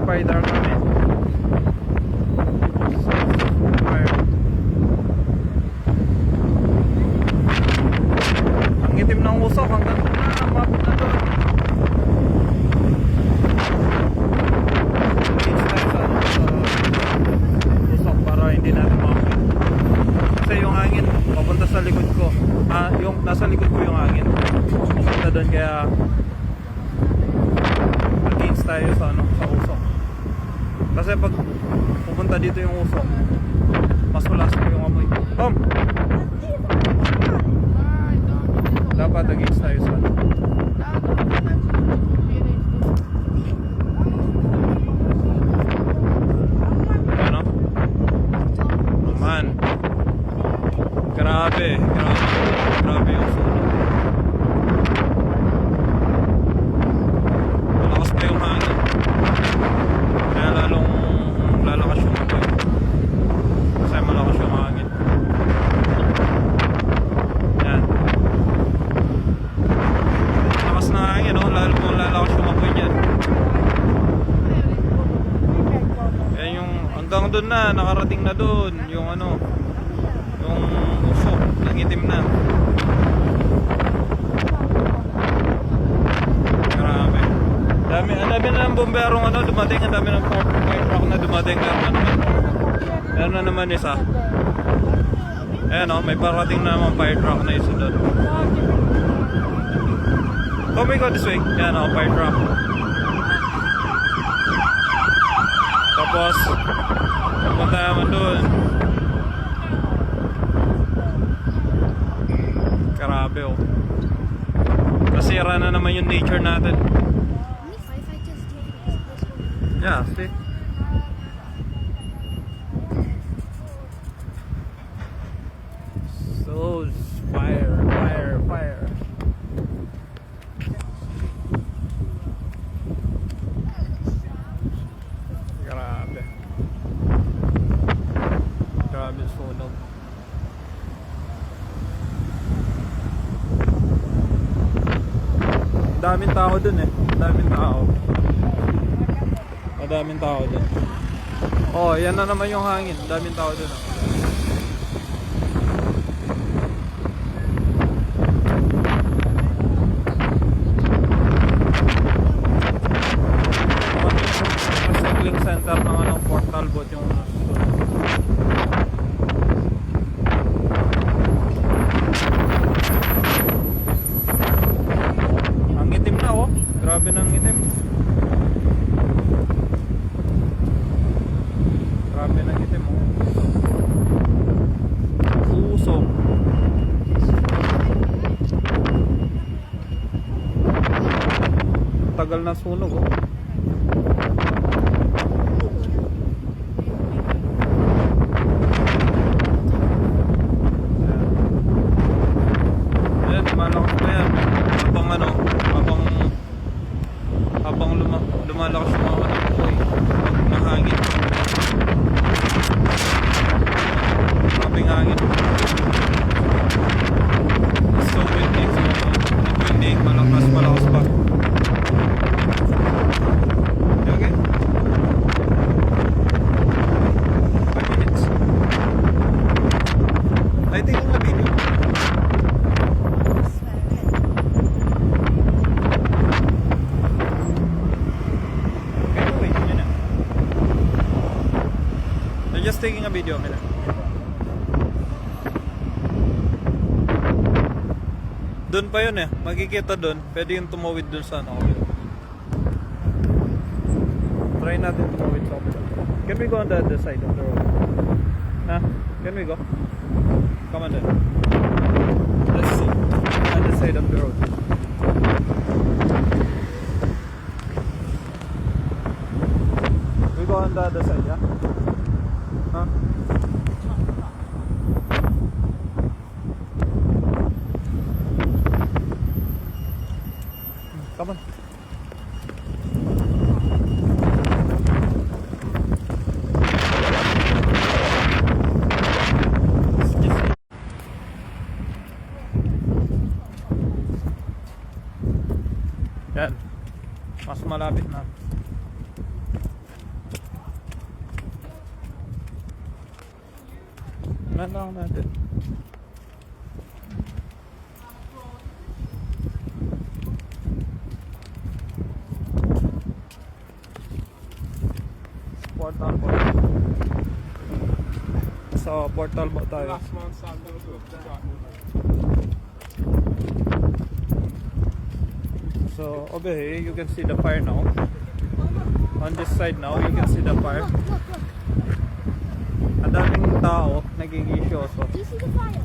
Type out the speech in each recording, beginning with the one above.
fire truck namin. Fire. Ang itim ng usok hanggang na mapit na doon. Usok para hindi natin mapit. Kasi yung hangin papunta sa likod ko. Yung nasa likod ko yung hangin. Papunta doon kaya against tayo sa sa usok. Kasi pag pupunta dito yung usok, mas malas ko yung amoy. Tom! Dapat against tayo sa ano? Naman. Grabe yung sunog. Malakas pa yung hangin. Kaya lalong lalakas yung amoy. Kasi malakas yung hangin. Yan. Lakas na hangin, no? Lalong lalakas yung amoy niyan. Yan yung hanggang doon na, nakarating na doon yung yung usok, nangitim na. Grabe. Ang dami na ng bomberong dumating, ang dami ng fire truck na dumating. Meron na naman isa. Ayan may parating na naman fire truck na isa doon. Oh my god, this way. Ayan fire truck. Tapos pupunta naman doon. Grabe nasira na naman yung nature natin. Yeah, see? So, fire. Grabe sunog. Daming tao dun Madaming tao dun. Yan na naman yung hangin. Daming tao dun. Recycling center ng Port Talbot yung ang itim na grabe nang itim. Grabe nang itim usok. Tagal na sunog Ayan, malakas pa yan. Habang lumalakas yung mga mahangin. Grabing hangin. So windy. Malakas pa. Okay. 5 minutes. I think yung video. Just taking a video. Doon pa yun makikita doon. Pwede yung tumawid doon sa Try natin tumawid sa kapila. Can we go on the other side of the road? Can we go? Come on then. Let's see. Other side of the road. We go on the other side, yeah? Come on. Yan. Mas malapit na. Tingnan lang natin. Portal po. So, portal po tayo. So, over here, you can see the fire now. On this side now, you can see the fire. Ang daming tao, nagigisyoso. Do you see the fire?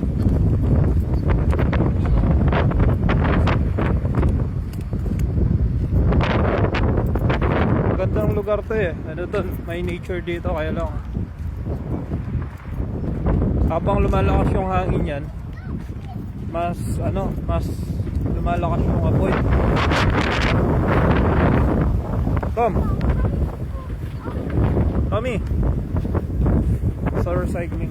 Gandang lugar to eh. Ano to, may nature dito kaya lang. Habang lumalakas yung hangin yan, mas lumalakas yung apoy. Tommy. So recycling.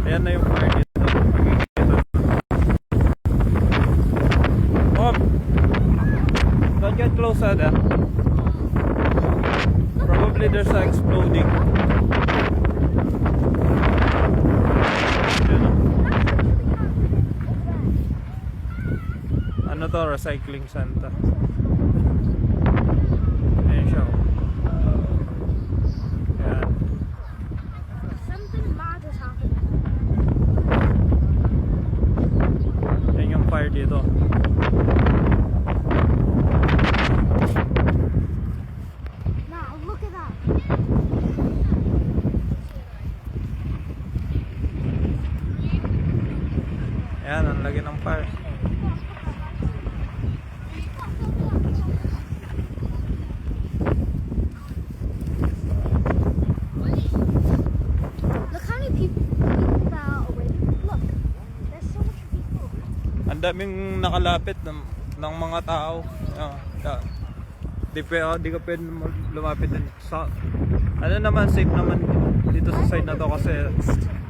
Ayan na yung fire dito. Makikita na. Don't get close there. Probably there's a exploding. Ayan na. Ano to? Recycling center. Ayan siya. Ayan. Something bad is happening. Ayan yung fire dito. Now look at that. Ayan, ang lagi ng fire. Look how many people that are away. Look, there's so much people. Ang daming nakalapit ng mga tao. Di ka pwede lumapit din. Ano naman, safe naman dito sa side na to kasi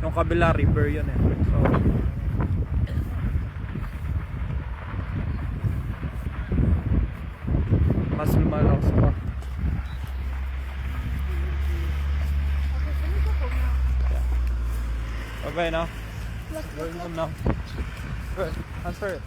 yung kabila river yun eh. So, mas lumalakas pa. Okay, can we go home now? Okay na? Look, Going home now. Good. Answer it.